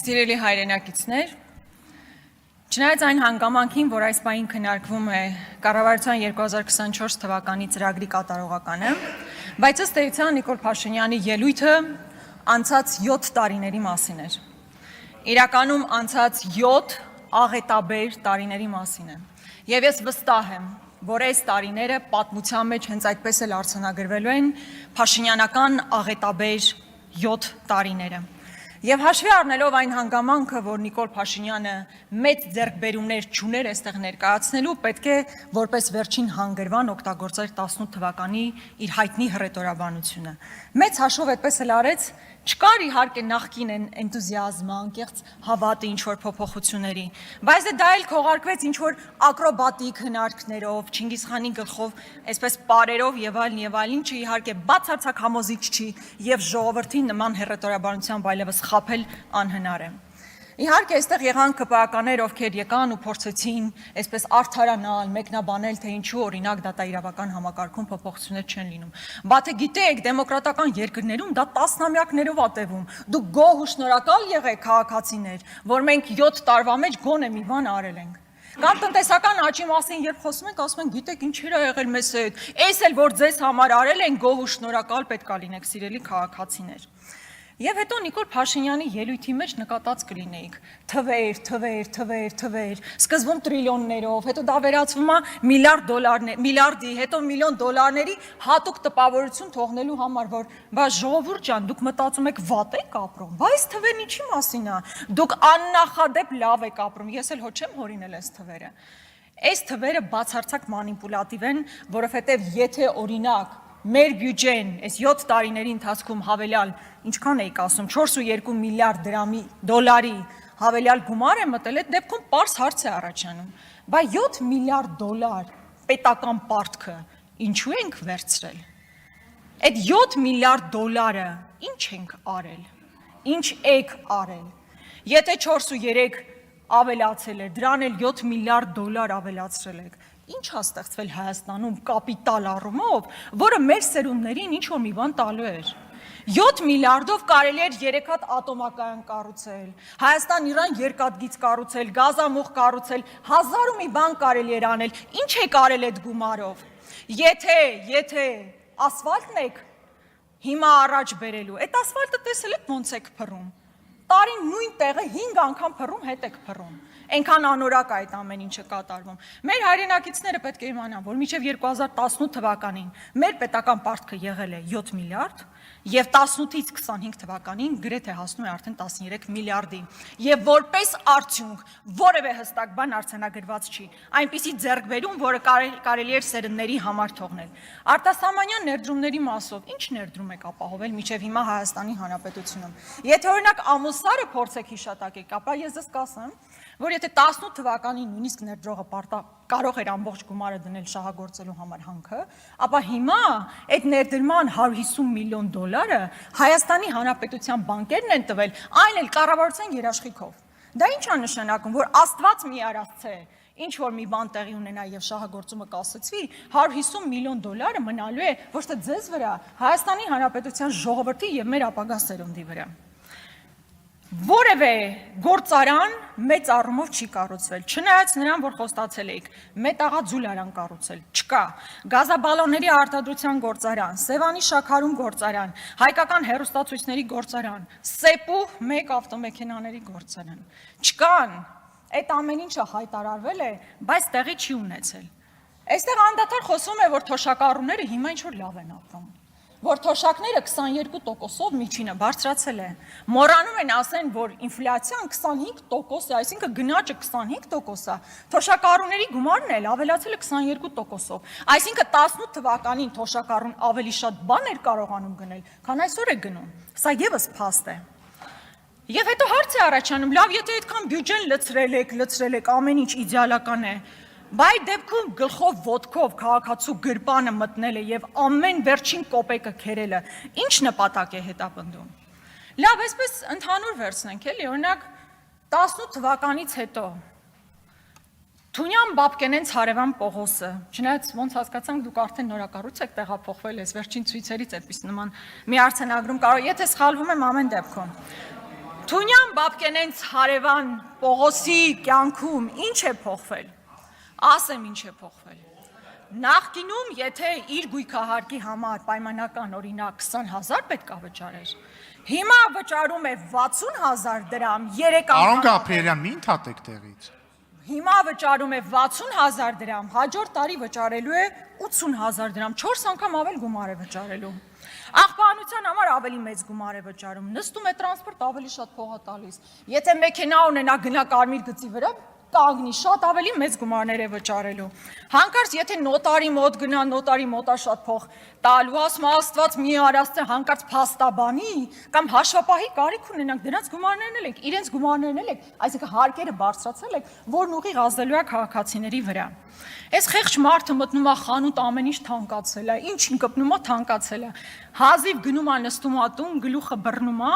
Սիրելի հայրենակիցներ, չնայած այն հանգամանքին, որ այս պահին քննարկվում է կառավարության 2024 թվականի ծրագրի կատարողականը, բայց ըստ էության Նիկոլ Փաշինյանի ելույթը անցած 7 տարիների մասին էր։ Իրականում անցած 7 աղետաբեր տարիների մասին է։ Եվ ես վստահ եմ, որ այս տարիները պատմության մեջ հենց այդպես էլ արձանագրվելու են փաշինյանական աղետաբեր 7 տարիները։ Եվ հաշվի առնելով այն հանգամանքը, որ Նիկոլ Փաշինյանը մեծ ձեռքբերումներ չուներ այստեղ ներկայացնելու, պետք է որպես վերջին հանգրվան օգտագործել 18 թվականի իր հայտնի հռետորաբանությունը։ Մեծ հաշվով այդպես էլ արեց, չկար իհարկե նախկին էնտուզիազմը, անկեղծ հավատը ինչ-որ փոփոխությունների, բայց դա էլ քողարկվեց ինչ-որ ակրոբատիկ հնարքներով, Չինգիզ խանի գլխով, այսպես պարերով եւ այլն, ինչը իհարկե բացարձակ համոզիչ չի եւ ժողովրդին նման հռետորաբանությամբ այլևս խաբել անհնար է։ Իհարկե այստեղ եղան ԿՊԱ-ականներ, ովքեր եկան ու փորձեցին այսպես արդարանալ, մեկնաբանել, թե ինչու օրինակ դատաիրավական համակարգում փոփոխություններ չեն լինում։ Բա թե գիտեք, դեմոկրատական երկրներում դա տասնամյակներով ա տևում։ Դուք գոհ ու շնորհակալ եղեք քաղաքացիներ, որ մենք 7 տարվա մեջ գոնե մի բան արել ենք։ Կամ տնտեսական աճի մասին, երբ խոսում ենք, ասում ենք, գիտեք, ինչեր ա եղել մեզ հետ։ Էս էլ որ ձեզ համար արել են, գոհ ու շնորհակալ պետք է լինեք, սիրելի քաղաքացիներ։ Եվ հետո Նիկոլ Փաշինյանի ելույթի մեջ նկատած կլինեիք թվեր, սկզբում տրիլիոններով, հետո դա վերածվում է միլիարդի, հետո միլիոն դոլարների հատուկ տպավորություն թողնելու համար, որ բա ժողովուրդ ջան, դուք մտածում եք վատ եք ապրում, բա այս թվերն ինչի մասին է, դուք աննախադեպ լավ եք ապրում, ես էլ հո չեմ հորինել այս թվերը։ Այս թվերը բացարձակ մանիպուլատիվ են, որովհետև եթե օրինակ մեր բյուջեն այս 7 տարիների ընթացքում հավելյալ, ինչքան էիք ասում, 4.2 միլիարդ դոլարի հավելյալ գումար է մտել, այդ դեպքում պարզ հարց է առաջանում, բա 7 միլիարդ դոլար պետական պարտքը ինչու ենք վերցրել, այդ 7 միլիարդ դոլարը ինչ ենք արել, ինչ եք արել, եթե 4.3 ավելացել է, դրան էլ 7 միլիարդ դոլար ավելացրել եք, ինչ ա ստեղծվել Հայաստանում կապիտալ առումով, որը մեր սերունդներին ինչ-որ մի բան տալու էր։ 7 միլիարդով կարելի էր 3 հատ ատոմակայան կառուցել, Հայաստան-Իրան երկաթգիծ կառուցել, գազամուղ կառուցել, հազար ու մի բան կարելի էր անել, ինչ եք արել այդ գումարով։ Եթե ասֆալտն եք հիմա առաջ բերելու, այդ ասֆալտը տեսել եք ոնց եք փռում։ Տարին նույն տեղը 5 անգամ փռում, հետ եք փռում։ Այնքան անորակ է այդ ամեն ինչը կատարվում։ Մեր հայրենակիցները պետք է իմանան, որ մինչև 2018 թվականին մեր պետական պարտքը եղել է 7 միլիարդ եւ 18-ից 25 թվականին գրեթե հասնում է արդեն 13 միլիարդի։ Եվ որպես արդյունք որևէ հստակ բան արձանագրված չի։ Այնպիսի ձեռքբերում, որը կարելի էր սերնդների համար թողնել։ Արտասահմանյան ներդրումների մասով ինչ ներդրում եք ապահովել մինչև հիմա Հայաստանի Հանրապետությունում։ Եթե օրինակ ամուսարը փորձեք հիշատակեք, ապա ես ձեզ կասեմ, որ եթե 18 թվականին նույնիսկ ներդրողը կարող էր ամբողջ գումարը դնել շահագործելու համար հանքը, ապա հիմա այդ ներդրման 150 միլիոն դոլարը Հայաստանի Հանրապետության բանկերն են տվել, այն էլ կառավարության երաշխիքով։ Դա ինչ է նշանակում, որ Աստված մի արածցե, ինչ որ մի բան տեղի ունենա եւ շահագործումը կասեցվի, 150 միլիոն դոլարը մնալու է ոչ թե ձեզ վրա, Հայաստանի Հանրապետության ժողովրդի եւ մեր ապագա սերունդի վրա։ Որևէ գործարան մեծ առումով չի կառուցվել, չնայած նրան, որ խոստացել էիք, մետաղաձուլարան կառուցել, չկա, գազաբալոնների արտադրության գործարան, Սևանի շաքարում գործարան, հայկական հեռուստացույցների գործարան, Սեպու 1 ավտոմեքենաների գործարան, չկան, այդ ամեն ինչը հայտարարվել է, բայց տեղի չի ունեցել։ Այստեղ անդադար խոսում է, որ թոշակառուները հիմա ինչ-որ լավ են ապրում, որ թոշակները 22%-ով միջինը բարձրացել է, մոռանում են ասեն, որ ինֆլյացիան 25% է, այսինքն գնաճը 25% է, թոշակառուների գումարն էլ ավելացել է 22%-ով, այսինքն 18 թվականին թոշակառուն ավելի շատ բան էր կարողանում գնել, քան այսօր է գնում, սա ևս փաստ է։ Եվ հետո հարց է առաջանում, լավ, եթե այդքան բյուջեն լցրել եք, ամեն ինչ իդեալական է, Բայց դեպքում գլխով ոտքով քաղաքացու գրպանը մտնելը եւ ամեն վերջին կոպեկը քերելը ինչ նպատակ է հետապնդում։ Լավ, այսպես ընդհանուր վերցնենք, էլի, օրինակ 18 թվականից հետո Թունյան Բաբկենենց հարևան Պողոսը, չնայած ոնց հասկացանք դուք արդեն նորակառույց եք տեղափոխվել, այս վերջին ցույցերից այդպես նման մի արձանագրում կարող, եթե սխալվում եմ ամեն դեպքում։ Թունյան Բաբկենենց հարևան Պողոսի կյանքում ինչ է փոխվել, ասեմ ինչ է փոխվել, նախկինում եթե իր գույքահարկի համար պայմանական օրինակ 20,000 պետք է վճարեր, հիմա վճարում է 60,000 դրամ 3 անգամ, Արոն Գաբրելյան, մի ընդհատեք տեղից, հիմա վճարում է 60,000 դրամ, հաջորդ տարի վճարելու է 80,000 դրամ, 4 անգամ ավել գումար է վճարելու, աղբանության համար ավելի մեծ գումար է վճարում, նստում է տրանսպորտ ավելի շատ փող է տալիս, եթե մեքենա ունենա գնա կարմիր գծի վրա, կանգնի շատ ավելի մեծ գումարներ է վճարելու, հանկարծ եթե նոտարի մոտ գնա, նոտարի մոտա շատ փող տալու, ասում Աստված մի արածը հանկարծ փաստաբանի կամ հաշվապահի կարիք ունենանք, դրանց գումարներն էլ եք, իրենց գումարներն էլ եք, այսինքն հարկերը բարձրացել եք, որն ուղիղ ազդելու է քաղաքացիների վրա։ Այս խեղճ մարդը մտնում է խանութ, ամեն ինչ թանկացել է, ինչին կպնում է թանկացել է, հազիվ գնում է նստում է տուն, գլուխը բռնում է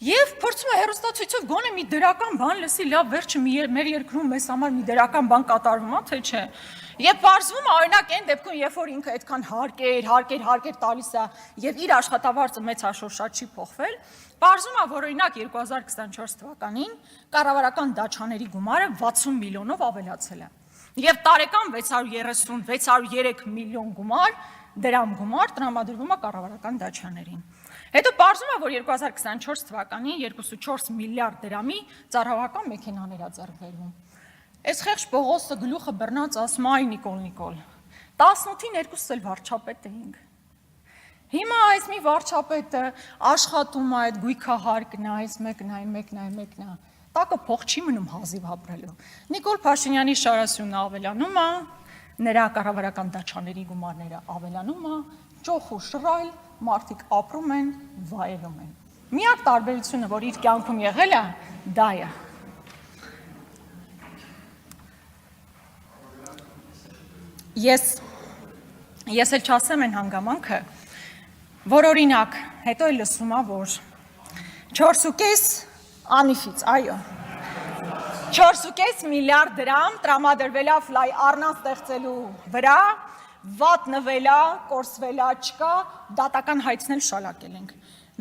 եւ փորձում է հեռուստացույցով գոնե մի դրական բան լսի, լավ վերջը մեր երկրում մեզ համար մի դրական բան կատարվում է, թե չէ։ Եվ պարզվում է օրինակ այն դեպքում, երբ որ ինքը այդքան հարկեր տալիս է եւ իր աշխատավարձը մեծ հաշվով չի փոխվել, պարզվում է, որ օրինակ 2024 թվականին կառավարական դաչաների գումարը 60 միլիոնով ավելացել է։ Եվ տարեկան 603 միլիոն դրամ գումար տրամադրվում է կառավարական դաչաներին։ Հետո պարզվում է, որ 2024 թվականին 2.4 միլիարդ դրամի ծառայական մեքենաներ է ձեռք բերվում։ Այս խեղճ Պողոսը գլուխը բռնած ասում այ Նիկոլ, 18-ին երկուսս էլ վարչապետ էինք։ Հիմա այս մի վարչապետը աշխատում է այդ գույքահարկն է, այս մեկն է, տակը փող չի մնում հազիվ ապրելու։ Նիկոլ Փաշինյանի շարասյունը ավելանում է, նրա կառավարական դաչաների գումարները ավելանում է, ճոխ ու շռայլ մարդիկ ապրում են, վայելում են։ Միակ տարբերությունը, որ իր կյանքում եղել է, դա է։ Ես էլ չասեմ են հանգամանքը, որ օրինակ, հետո էլ լսում է, որ 4.5 անիֆից, այո, 4.5 միլիարդ դրամ տրամադրվել է ֆլայ առնան ստեղծելու վրա, վատ նվելա, կորսվելա չկա, դատական հայցնել շալակել ենք։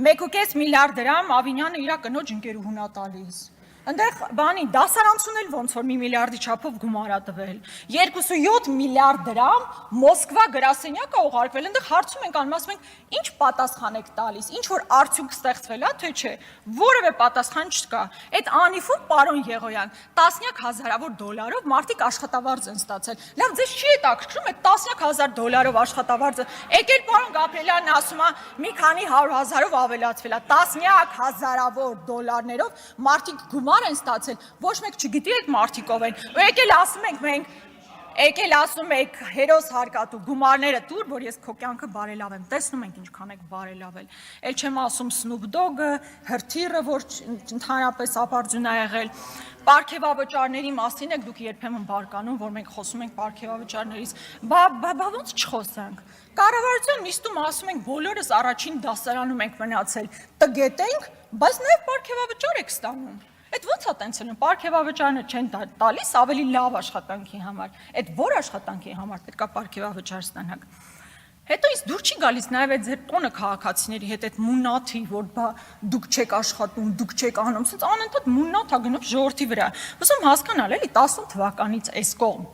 1.5 միլիարդ դրամ Ավինյանը իրա կնոջ ընկերուհուն է տալիս։ Ընդեղ բանի դասարանցուն էլ ոնց որ 1 միլիարդի չափով գումար է տվել, 2.7 միլիարդ դրամ Մոսկվա գրասենյակ է ուղարկվել, ընդեղ հարցում ենք անում, ասում ենք, ինչ պատասխան եք տալիս, ինչ որ արդյունք ստեղծվել է, թե չէ, որևէ պատասխան չկա։ Այդ անիֆում պարոն Եղոյան, տասնյակ հազարավոր դոլարով մարդիկ աշխատավարձ են ստացել։ Լավ, ձեզ չի հետաքրքրում այդ տասնյակ հազար դոլարով աշխատավարձը։ Եկել պարոն Գաբրելյանն ասում է, մի քանի 100,000-ով ավելացվել է, տասնյակ հազարավոր դոլարներով մարդիկ գումար են ստացել, ոչ մեկ չգիտի այդ մարդիկ ով են, ու եկել ասում ենք մենք, եկել ասում եք հերոս հարկատու գումարները տուր, որ ես քո կյանքը բարելավեմ, տեսնում ենք ինչքան եք բարելավել, էլ չեմ ասում Snoop Dogg-ը, հրթիռը, որ ընդհանրապես ապարդյուն է եղել, պարգևավճարների մասին եք դուք երբեմն բարկանում, որ մենք խոսում ենք պարգևավճարներից, բա ոնց չխոսենք, կառավարության նիստում ասում ենք բոլորս առաջին դասարանում ենք մնացել, տգետենք, բայց նաև պարգևավճար եք ստանում։ Այդ ո՞նց է տենց ելնում, պարգևավճարը չեն տալիս ավելի լավ աշխատանքի համար, այդ որ աշխատանքի համար պետք է պարգևավճար ստանաք։ Հետո ինձ դուր չի գալիս նաև այդ ձեր տոնը քաղաքացիների հետ այդ մունաթի, որ բա դուք չեք աշխատում, դուք չեք անում, ասենց անընդհատ մունաթ է գնում ժողովրդի վրա։ Ուսում հասկանալ էլի 10 թվականից այս կողմ։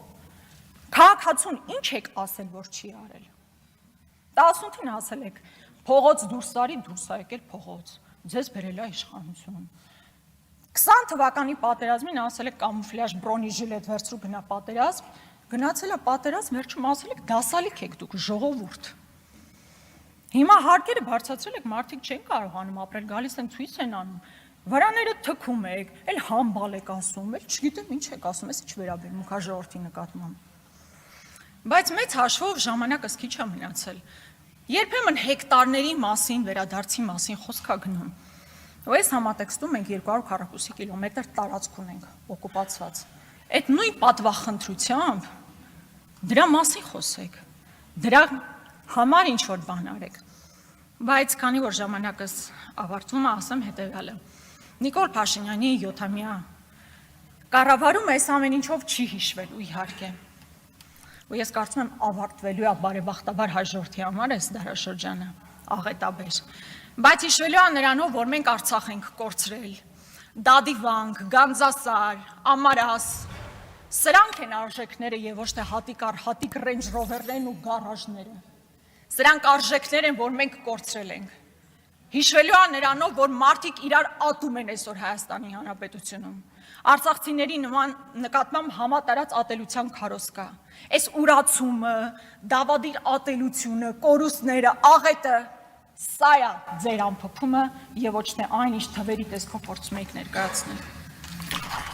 Քաղաքացուն ինչ եք ասել, որ չի արել։ 18-ին ասել եք, փողոց դուրս տարի, դուրս ա եկել փողոց, ձեզ բերել է իշխանություն։ 20 թվականի պատերազմին ասել եք կամուֆլյաժ բրոնիժիլետ վերցրու գնա պատերազմ, գնացել է պատերազմ, վերջում ասել եք դասալիք եք դուք ժողովուրդ։ Հիմա հարկերը բարձրացրել եք, մարդիկ չեն կարողանում ապրել, գալիս են ցույց են անում, վրաները թքում եք, էլ համբալ եք ասում, էլ չգիտեմ ինչ եք ասում, էս ինչ վերաբերմունք է ժողովրդի նկատմամբ։ Բայց մեծ հաշվով ժամանակս քիչ է մնացել։ Երբեմն հեկտարների մասին, վերադարձի մասին խոսք է գնում։ Ու այս համատեքստում մենք 240 կիլոմետր տարածք ունենք օկուպացված։ Այդ նույն պատվախնդրությամբ դրա մասին խոսեք, դրա համար ինչ-որ բան արեք։ Բայց քանի որ ժամանակս ավարտվում է, ասեմ հետևյալը։ Նիկոլ Փաշինյանի 7-ամյա կառավարումը այս ամեն ինչով չի հիշվելու իհարկե։ Ու ես կարծում եմ ավարտվելու է բարեբախտաբար հայ ժողովրդի համար այս դարաշրջանը, աղետաբեր։ Բայց հիշվելու է նրանով, որ մենք Արցախ ենք կորցրել։ Դադիվանք, Գանձասար, Ամարաս, սրանք են արժեքները եւ ոչ թե հատիկ Range Rover-ներն ու գարաժները։ Սրանք արժեքներ են, որ մենք կորցրել ենք։ Հիշվելու է նրանով, որ մարդիկ իրար ատում են այսօր Հայաստանի Հանրապետությունում։ Արցախցիների նկատմամբ համատարած ատելության քարոզ կա։ Այս ուրացումը, դավադիր ատելությունը, կորուստները, աղետը, սա է ձեր ամփոփումը եւ ոչ թե այն, ինչ թվերի տեսքով փորձում եք ներկայացնել։